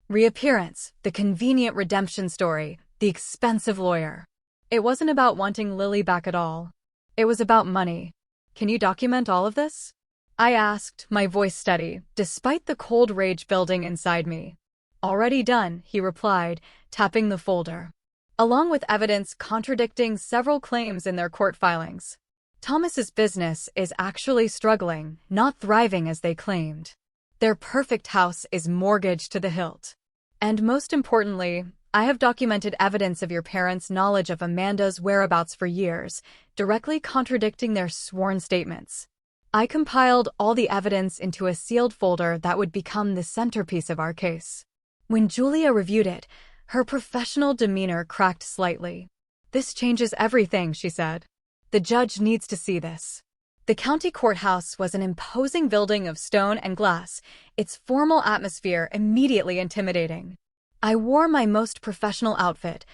reappearance, the convenient redemption story, the expensive lawyer. It wasn't about wanting Lily back at all. It was about money. Can you document all of this? I asked, my voice steady, despite the cold rage building inside me. Already done, he replied, tapping the folder, along with evidence contradicting several claims in their court filings. Thomas's business is actually struggling, not thriving as they claimed. Their perfect house is mortgaged to the hilt. And most importantly, I have documented evidence of your parents' knowledge of Amanda's whereabouts for years, directly contradicting their sworn statements. I compiled all the evidence into a sealed folder that would become the centerpiece of our case. When Julia reviewed it, her professional demeanor cracked slightly. This changes everything, she said. The judge needs to see this. The county courthouse was an imposing building of stone and glass, its formal atmosphere immediately intimidating. I wore my most professional outfit,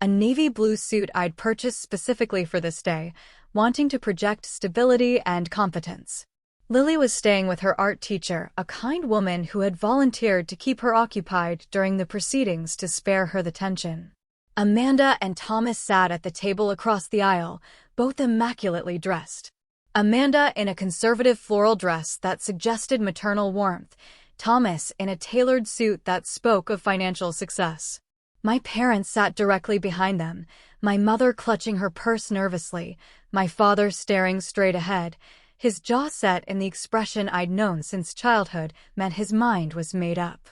a navy blue suit I'd purchased specifically for this day, wanting to project stability and competence. Lily was staying with her art teacher, a kind woman who had volunteered to keep her occupied during the proceedings to spare her the tension. Amanda and Thomas sat at the table across the aisle, both immaculately dressed. Amanda in a conservative floral dress that suggested maternal warmth, Thomas in a tailored suit that spoke of financial success. My parents sat directly behind them, my mother clutching her purse nervously, my father staring straight ahead. His jaw set in the expression I'd known since childhood meant his mind was made up.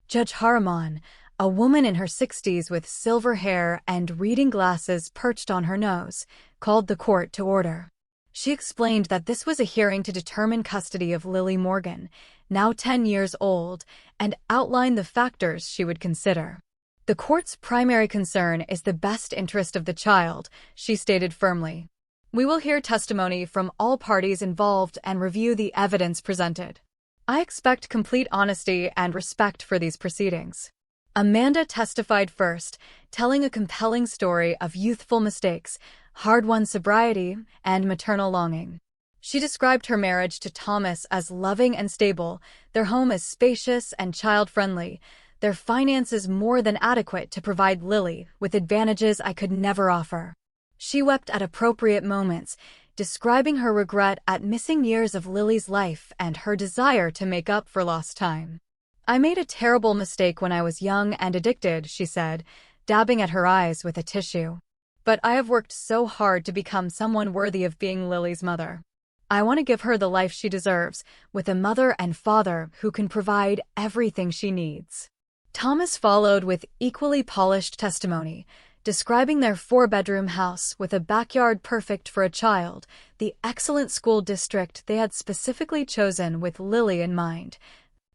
Judge Harriman, a woman in her 60s with silver hair and reading glasses perched on her nose, called the court to order. She explained that this was a hearing to determine custody of Lily Morgan, now 10 years old, and outlined the factors she would consider. The court's primary concern is the best interest of the child, she stated firmly. We will hear testimony from all parties involved and review the evidence presented. I expect complete honesty and respect for these proceedings. Amanda testified first, telling a compelling story of youthful mistakes, hard-won sobriety, and maternal longing. She described her marriage to Thomas as loving and stable, their home as spacious and child-friendly, their finances more than adequate to provide Lily with advantages I could never offer. She wept at appropriate moments, describing her regret at missing years of Lily's life and her desire to make up for lost time. "I made a terrible mistake when I was young and addicted," she said, dabbing at her eyes with a tissue. "But I have worked so hard to become someone worthy of being Lily's mother. I want to give her the life she deserves, with a mother and father who can provide everything she needs." Thomas followed with equally polished testimony, describing their 4-bedroom house with a backyard perfect for a child, the excellent school district they had specifically chosen with Lily in mind,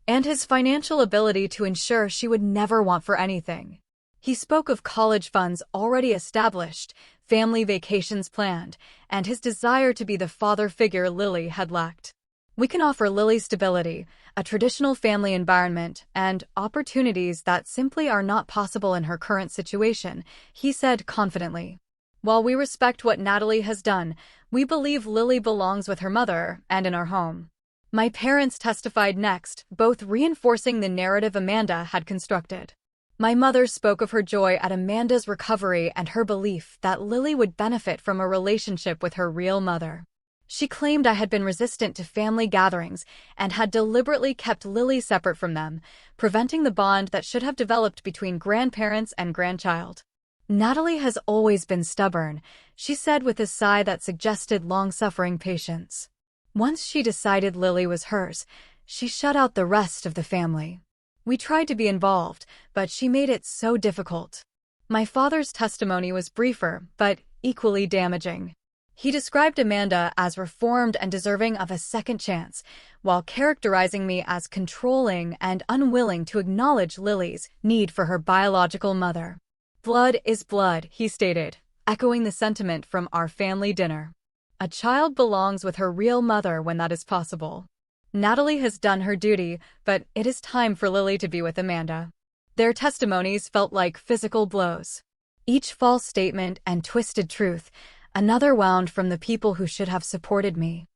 and his financial ability to ensure she would never want for anything. He spoke of college funds already established, family vacations planned, and his desire to be the father figure Lily had lacked. "We can offer Lily stability, a traditional family environment, and opportunities that simply are not possible in her current situation," he said confidently. "While we respect what Natalie has done, we believe Lily belongs with her mother and in our home." My parents testified next, both reinforcing the narrative Amanda had constructed. My mother spoke of her joy at Amanda's recovery and her belief that Lily would benefit from a relationship with her real mother. She claimed I had been resistant to family gatherings and had deliberately kept Lily separate from them, preventing the bond that should have developed between grandparents and grandchild. "Natalie has always been stubborn," she said with a sigh that suggested long-suffering patience. "Once she decided Lily was hers, she shut out the rest of the family. We tried to be involved, but she made it so difficult." My father's testimony was briefer, but equally damaging. He described Amanda as reformed and deserving of a second chance, while characterizing me as controlling and unwilling to acknowledge Lily's need for her biological mother. "Blood is blood," he stated, echoing the sentiment from our family dinner. "A child belongs with her real mother when that is possible. Natalie has done her duty, but it is time for Lily to be with Amanda." Their testimonies felt like physical blows. Each false statement and twisted truth, another wound from the people who should have supported me.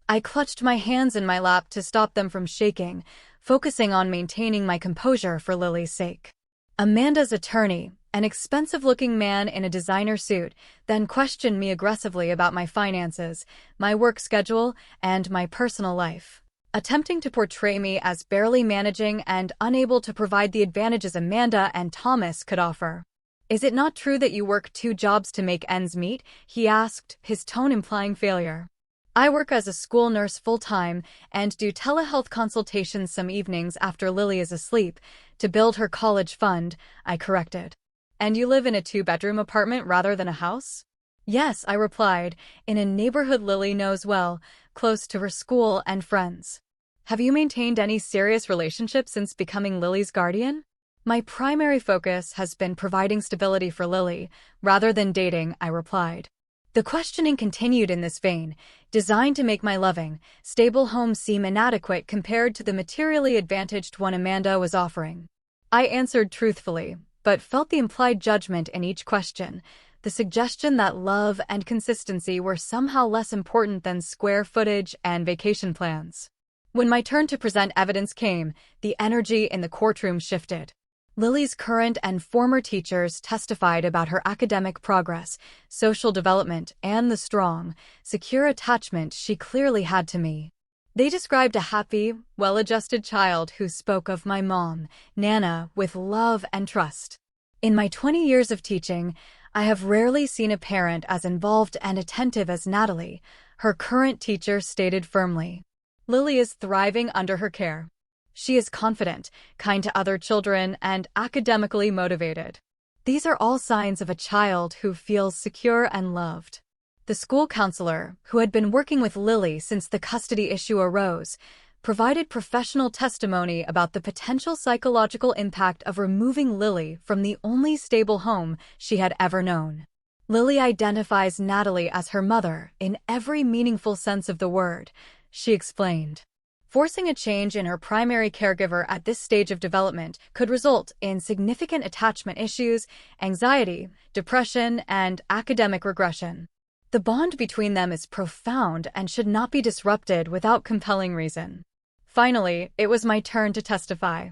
I clutched my hands in my lap to stop them from shaking, focusing on maintaining my composure for Lily's sake. Amanda's attorney, an expensive-looking man in a designer suit, then questioned me aggressively about my finances, my work schedule, and my personal life, attempting to portray me as barely managing and unable to provide the advantages Amanda and Thomas could offer. "Is it not true that you work 2 jobs to make ends meet?" he asked, his tone implying failure. "I work as a school nurse full-time and do telehealth consultations some evenings after Lily is asleep to build her college fund," I corrected. "And you live in a 2-bedroom apartment rather than a house?" "Yes," I replied, "in a neighborhood Lily knows well, close to her school and friends." "Have you maintained any serious relationships since becoming Lily's guardian?" "My primary focus has been providing stability for Lily, rather than dating," I replied. The questioning continued in this vein, designed to make my loving, stable home seem inadequate compared to the materially advantaged one Amanda was offering. I answered truthfully, but felt the implied judgment in each question, the suggestion that love and consistency were somehow less important than square footage and vacation plans. When my turn to present evidence came, the energy in the courtroom shifted. Lily's current and former teachers testified about her academic progress, social development, and the strong, secure attachment she clearly had to me. They described a happy, well-adjusted child who spoke of my mom, Nana, with love and trust. In my 20 years of teaching, I have rarely seen a parent as involved and attentive as Natalie, her current teacher stated firmly. Lily is thriving under her care. She is confident, kind to other children, and academically motivated. These are all signs of a child who feels secure and loved. The school counselor, who had been working with Lily since the custody issue arose, provided professional testimony about the potential psychological impact of removing Lily from the only stable home she had ever known. Lily identifies Natalie as her mother in every meaningful sense of the word, she explained. Forcing a change in her primary caregiver at this stage of development could result in significant attachment issues, anxiety, depression, and academic regression. The bond between them is profound and should not be disrupted without compelling reason. Finally, it was my turn to testify.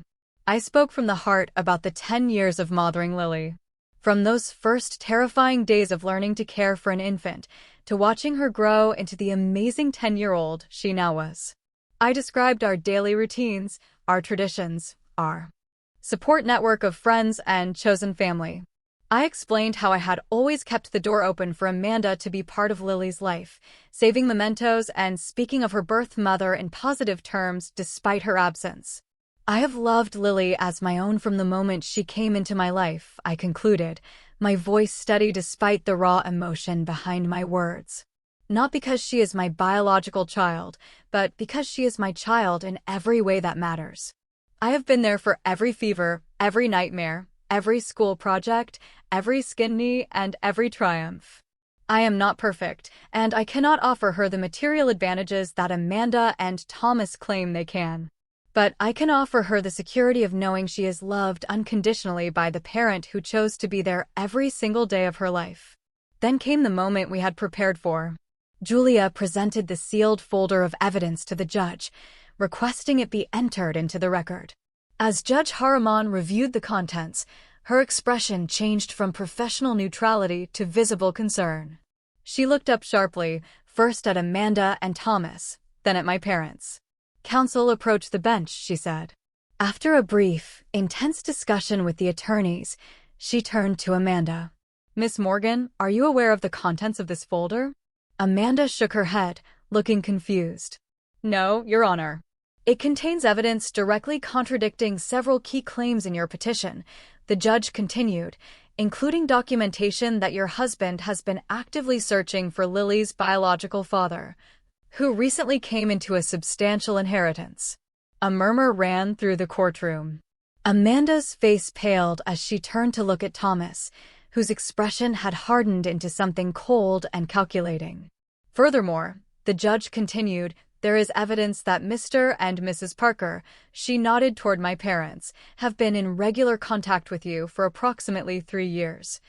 I spoke from the heart about the 10 years of mothering Lily. From those first terrifying days of learning to care for an infant, to watching her grow into the amazing 10-year-old she now was. I described our daily routines, our traditions, our support network of friends and chosen family. I explained how I had always kept the door open for Amanda to be part of Lily's life, saving mementos and speaking of her birth mother in positive terms despite her absence. I have loved Lily as my own from the moment she came into my life, I concluded, my voice steady despite the raw emotion behind my words. Not because she is my biological child, but because she is my child in every way that matters. I have been there for every fever, every nightmare, every school project, every skin knee, and every triumph. I am not perfect, and I cannot offer her the material advantages that Amanda and Thomas claim they can. But I can offer her the security of knowing she is loved unconditionally by the parent who chose to be there every single day of her life. Then came the moment we had prepared for. Julia presented the sealed folder of evidence to the judge, requesting it be entered into the record. As Judge Harriman reviewed the contents, her expression changed from professional neutrality to visible concern. She looked up sharply, first at Amanda and Thomas, then at my parents. Counsel approached the bench, she said. After a brief, intense discussion with the attorneys, she turned to Amanda. Miss Morgan, are you aware of the contents of this folder? Amanda shook her head, looking confused. No, Your Honor. It contains evidence directly contradicting several key claims in your petition, the judge continued, including documentation that your husband has been actively searching for Lily's biological father, who recently came into a substantial inheritance. A murmur ran through the courtroom. Amanda's face paled as she turned to look at Thomas, whose expression had hardened into something cold and calculating. Furthermore, the judge continued, there is evidence that Mr. and Mrs. Parker, she nodded toward my parents, have been in regular contact with you for approximately 3 years,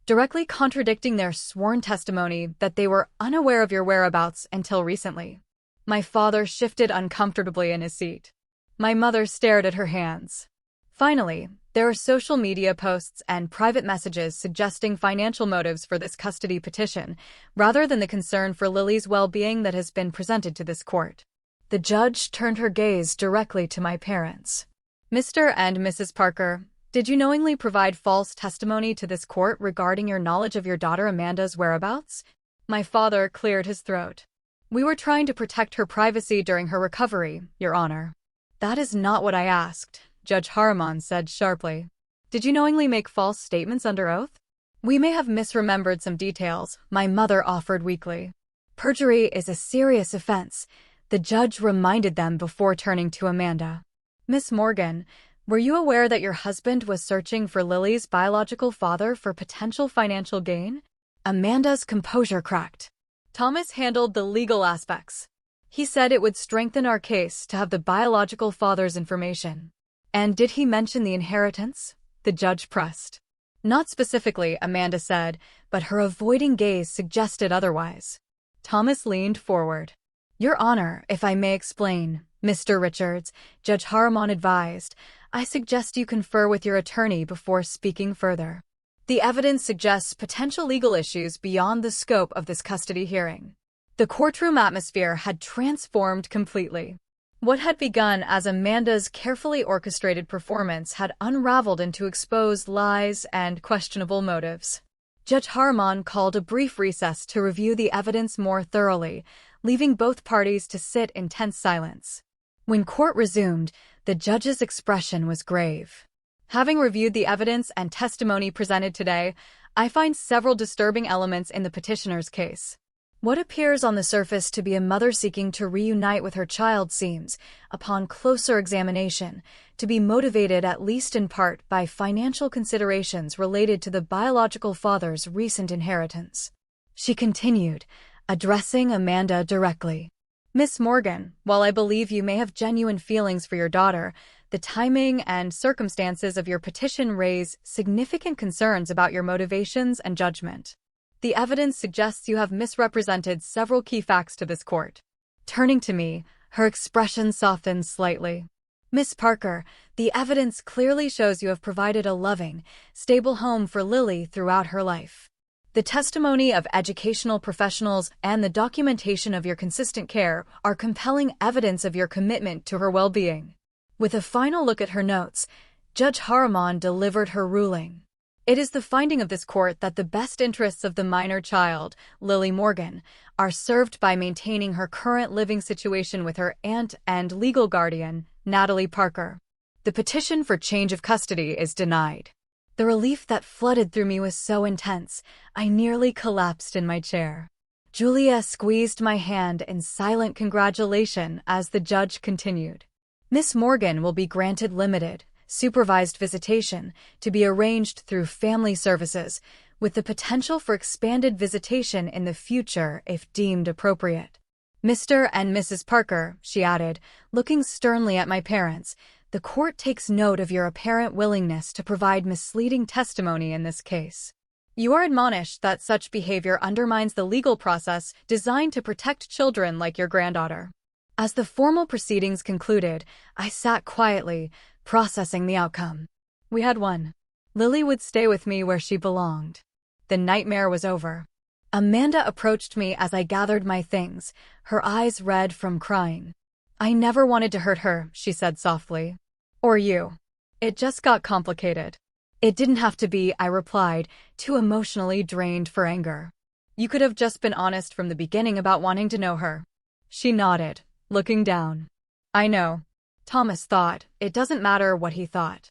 directly contradicting their sworn testimony that they were unaware of your whereabouts until recently. My father shifted uncomfortably in his seat. My mother stared at her hands. Finally, there are social media posts and private messages suggesting financial motives for this custody petition, rather than the concern for Lily's well-being that has been presented to this court. The judge turned her gaze directly to my parents. Mr. and Mrs. Parker, did you knowingly provide false testimony to this court regarding your knowledge of your daughter Amanda's whereabouts? My father cleared his throat. We were trying to protect her privacy during her recovery, Your Honor. That is not what I asked, Judge Harriman said sharply. Did you knowingly make false statements under oath? We may have misremembered some details, my mother offered weakly. Perjury is a serious offense, the judge reminded them before turning to Amanda. Miss Morgan, were you aware that your husband was searching for Lily's biological father for potential financial gain? Amanda's composure cracked. Thomas handled the legal aspects. He said it would strengthen our case to have the biological father's information. And did he mention the inheritance? The judge pressed. Not specifically, Amanda said, but her avoiding gaze suggested otherwise. Thomas leaned forward. Your Honor, if I may explain, Mr. Richards, Judge Harriman advised, I suggest you confer with your attorney before speaking further. The evidence suggests potential legal issues beyond the scope of this custody hearing. The courtroom atmosphere had transformed completely. What had begun as Amanda's carefully orchestrated performance had unraveled into exposed lies and questionable motives. Judge Harriman called a brief recess to review the evidence more thoroughly, leaving both parties to sit in tense silence. When court resumed, the judge's expression was grave. Having reviewed the evidence and testimony presented today, I find several disturbing elements in the petitioner's case. What appears on the surface to be a mother seeking to reunite with her child seems, upon closer examination, to be motivated at least in part by financial considerations related to the biological father's recent inheritance. She continued, addressing Amanda directly. Miss Morgan, while I believe you may have genuine feelings for your daughter, the timing and circumstances of your petition raise significant concerns about your motivations and judgment. The evidence suggests you have misrepresented several key facts to this court. Turning to me, her expression softened slightly. Miss Parker, the evidence clearly shows you have provided a loving, stable home for Lily throughout her life. The testimony of educational professionals and the documentation of your consistent care are compelling evidence of your commitment to her well-being. With a final look at her notes, Judge Harriman delivered her ruling. It is the finding of this court that the best interests of the minor child, Lily Morgan, are served by maintaining her current living situation with her aunt and legal guardian, Natalie Parker. The petition for change of custody is denied. The relief that flooded through me was so intense, I nearly collapsed in my chair. Julia squeezed my hand in silent congratulation as the judge continued. Miss Morgan will be granted limited, supervised visitation to be arranged through family services, with the potential for expanded visitation in the future if deemed appropriate. Mr. and Mrs. Parker, she added, looking sternly at my parents, the court takes note of your apparent willingness to provide misleading testimony in this case. You are admonished that such behavior undermines the legal process designed to protect children like your granddaughter. As the formal proceedings concluded, I sat quietly, processing the outcome. We had won. Lily would stay with me where she belonged. The nightmare was over. Amanda approached me as I gathered my things, her eyes red from crying. I never wanted to hurt her, she said softly. Or you. It just got complicated. It didn't have to be, I replied, too emotionally drained for anger. You could have just been honest from the beginning about wanting to know her. She nodded, looking down. I know. Thomas thought. It doesn't matter what he thought.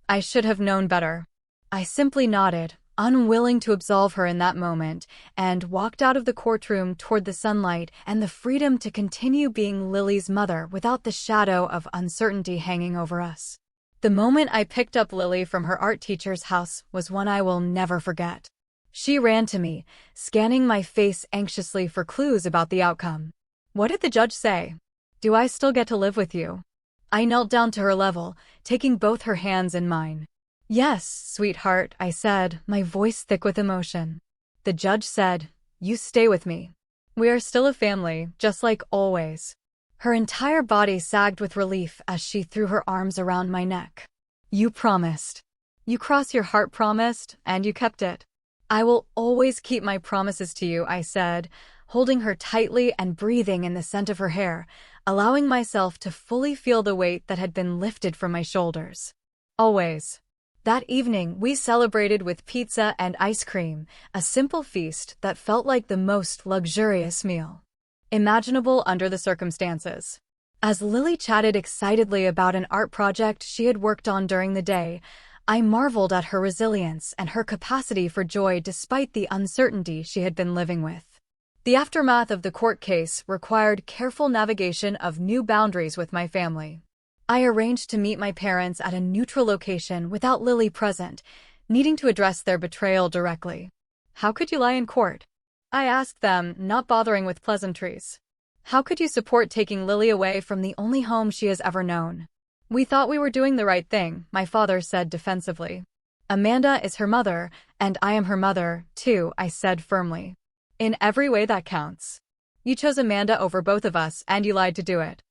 I should have known better. I simply nodded, unwilling to absolve her in that moment, and walked out of the courtroom toward the sunlight and the freedom to continue being Lily's mother without the shadow of uncertainty hanging over us. The moment I picked up Lily from her art teacher's house was one I will never forget. She ran to me, scanning my face anxiously for clues about the outcome. What did the judge say? Do I still get to live with you? I knelt down to her level, taking both her hands in mine. Yes, sweetheart, I said, my voice thick with emotion. The judge said, you stay with me. We are still a family, just like always. Her entire body sagged with relief as she threw her arms around my neck. You promised. You crossed your heart promised, and you kept it. I will always keep my promises to you, I said, holding her tightly and breathing in the scent of her hair, allowing myself to fully feel the weight that had been lifted from my shoulders. Always. That evening, we celebrated with pizza and ice cream, a simple feast that felt like the most luxurious meal imaginable under the circumstances. As Lily chatted excitedly about an art project she had worked on during the day, I marveled at her resilience and her capacity for joy despite the uncertainty she had been living with. The aftermath of the court case required careful navigation of new boundaries with my family. I arranged to meet my parents at a neutral location without Lily present, needing to address their betrayal directly. How could you lie in court? I asked them, not bothering with pleasantries. How could you support taking Lily away from the only home she has ever known? We thought we were doing the right thing, my father said defensively. Amanda is her mother, and I am her mother, too, I said firmly. In every way that counts. You chose Amanda over both of us, and you lied to do it.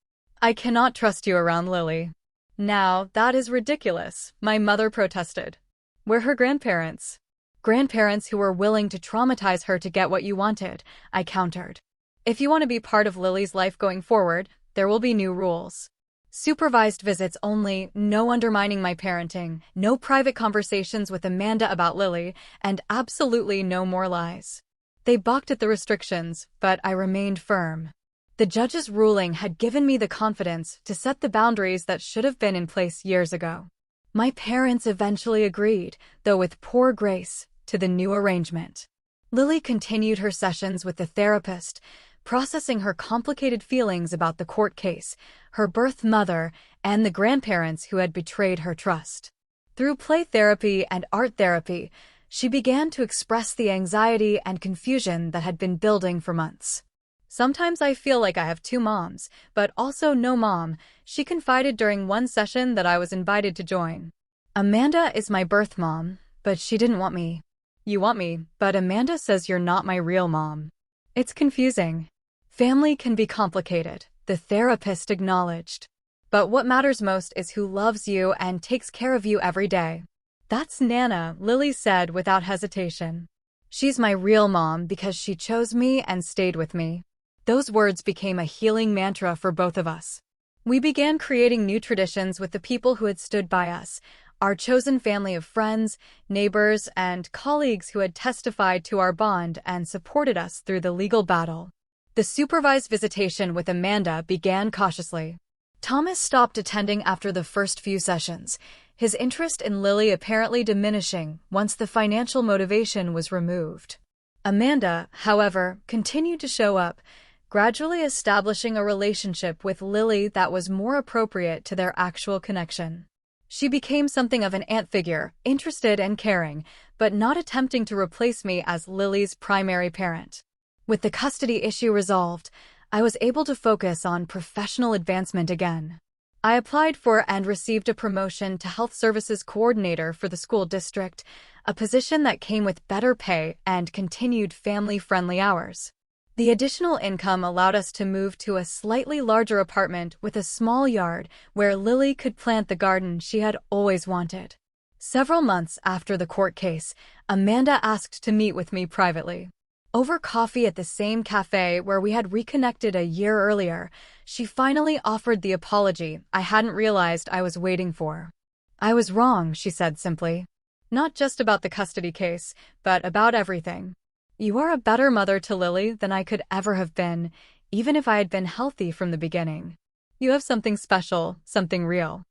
I cannot trust you around Lily. Now, that is ridiculous, my mother protested. We're her grandparents. Grandparents who were willing to traumatize her to get what you wanted, I countered. If you want to be part of Lily's life going forward, there will be new rules. Supervised visits only, no undermining my parenting, no private conversations with Amanda about Lily, and absolutely no more lies. They balked at the restrictions, but I remained firm. The judge's ruling had given me the confidence to set the boundaries that should have been in place years ago. My parents eventually agreed, though with poor grace, to the new arrangement. Lily continued her sessions with the therapist, processing her complicated feelings about the court case, her birth mother, and the grandparents who had betrayed her trust. Through play therapy and art therapy, she began to express the anxiety and confusion that had been building for months. Sometimes I feel like I have two moms, but also no mom, she confided during one session that I was invited to join. Amanda is my birth mom, but she didn't want me. You want me, but Amanda says you're not my real mom. It's confusing. Family can be complicated, the therapist acknowledged. But what matters most is who loves you and takes care of you every day. That's Nana, Lily said without hesitation. She's my real mom because she chose me and stayed with me. Those words became a healing mantra for both of us. We began creating new traditions with the people who had stood by us, our chosen family of friends, neighbors, and colleagues who had testified to our bond and supported us through the legal battle. The supervised visitation with Amanda began cautiously. Thomas stopped attending after the first few sessions, his interest in Lily apparently diminishing once the financial motivation was removed. Amanda, however, continued to show up, gradually establishing a relationship with Lily that was more appropriate to their actual connection. She became something of an aunt figure, interested and caring, but not attempting to replace me as Lily's primary parent. With the custody issue resolved, I was able to focus on professional advancement again. I applied for and received a promotion to Health Services Coordinator for the school district, a position that came with better pay and continued family-friendly hours. The additional income allowed us to move to a slightly larger apartment with a small yard where Lily could plant the garden she had always wanted. Several months after the court case, Amanda asked to meet with me privately. Over coffee at the same cafe where we had reconnected a year earlier, she finally offered the apology I hadn't realized I was waiting for. I was wrong, she said simply. Not just about the custody case, but about everything. You are a better mother to Lily than I could ever have been, even if I had been healthy from the beginning. You have something special, something real.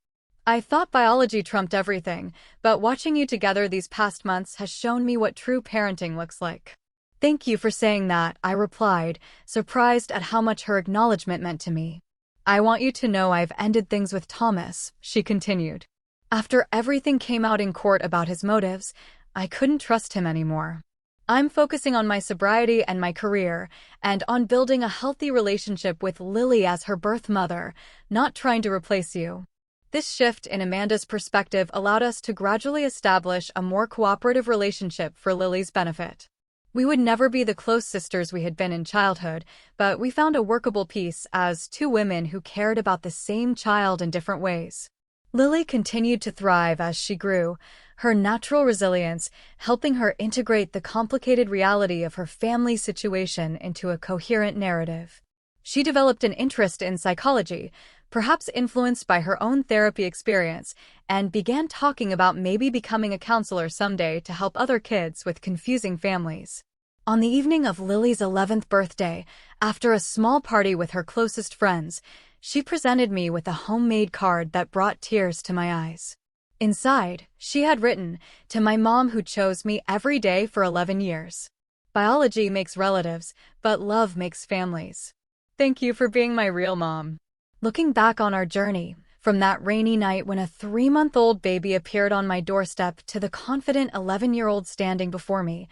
I thought biology trumped everything, but watching you together these past months has shown me what true parenting looks like. Thank you for saying that, I replied, surprised at how much her acknowledgement meant to me. I want you to know I've ended things with Thomas, she continued. After everything came out in court about his motives, I couldn't trust him anymore. I'm focusing on my sobriety and my career, and on building a healthy relationship with Lily as her birth mother, not trying to replace you. This shift in Amanda's perspective allowed us to gradually establish a more cooperative relationship for Lily's benefit. We would never be the close sisters we had been in childhood, but we found a workable peace as two women who cared about the same child in different ways. Lily continued to thrive as she grew, her natural resilience helping her integrate the complicated reality of her family situation into a coherent narrative. She developed an interest in psychology, perhaps influenced by her own therapy experience, and began talking about maybe becoming a counselor someday to help other kids with confusing families. On the evening of Lily's 11th birthday, after a small party with her closest friends, she presented me with a homemade card that brought tears to my eyes. Inside, she had written, "To my mom who chose me every day for 11 years. Biology makes relatives, but love makes families. Thank you for being my real mom." Looking back on our journey, from that rainy night when a 3-month-old baby appeared on my doorstep to the confident 11-year-old standing before me,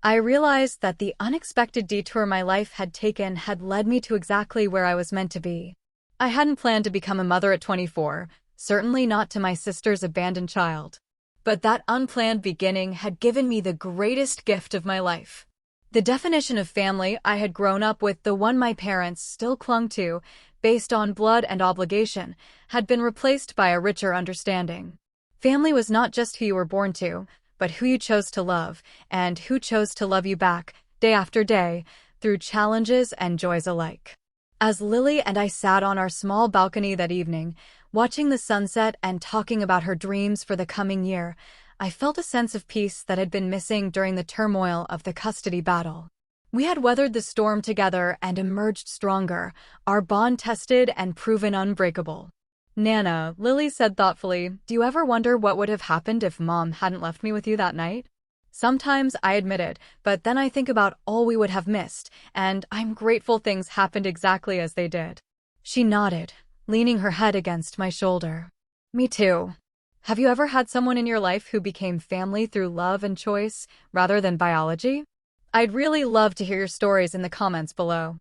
I realized that the unexpected detour my life had taken had led me to exactly where I was meant to be. I hadn't planned to become a mother at 24, certainly not to my sister's abandoned child. But that unplanned beginning had given me the greatest gift of my life. The definition of family I had grown up with, the one my parents still clung to, based on blood and obligation, had been replaced by a richer understanding. Family was not just who you were born to, but who you chose to love, and who chose to love you back, day after day, through challenges and joys alike. As Lily and I sat on our small balcony that evening, watching the sunset and talking about her dreams for the coming year, I felt a sense of peace that had been missing during the turmoil of the custody battle. We had weathered the storm together and emerged stronger, our bond tested and proven unbreakable. "Nana," Lily said thoughtfully, "do you ever wonder what would have happened if Mom hadn't left me with you that night?" Sometimes, I admit it, but then I think about all we would have missed, and I'm grateful things happened exactly as they did. She nodded, leaning her head against my shoulder. Me too. Have you ever had someone in your life who became family through love and choice, rather than biology? I'd really love to hear your stories in the comments below.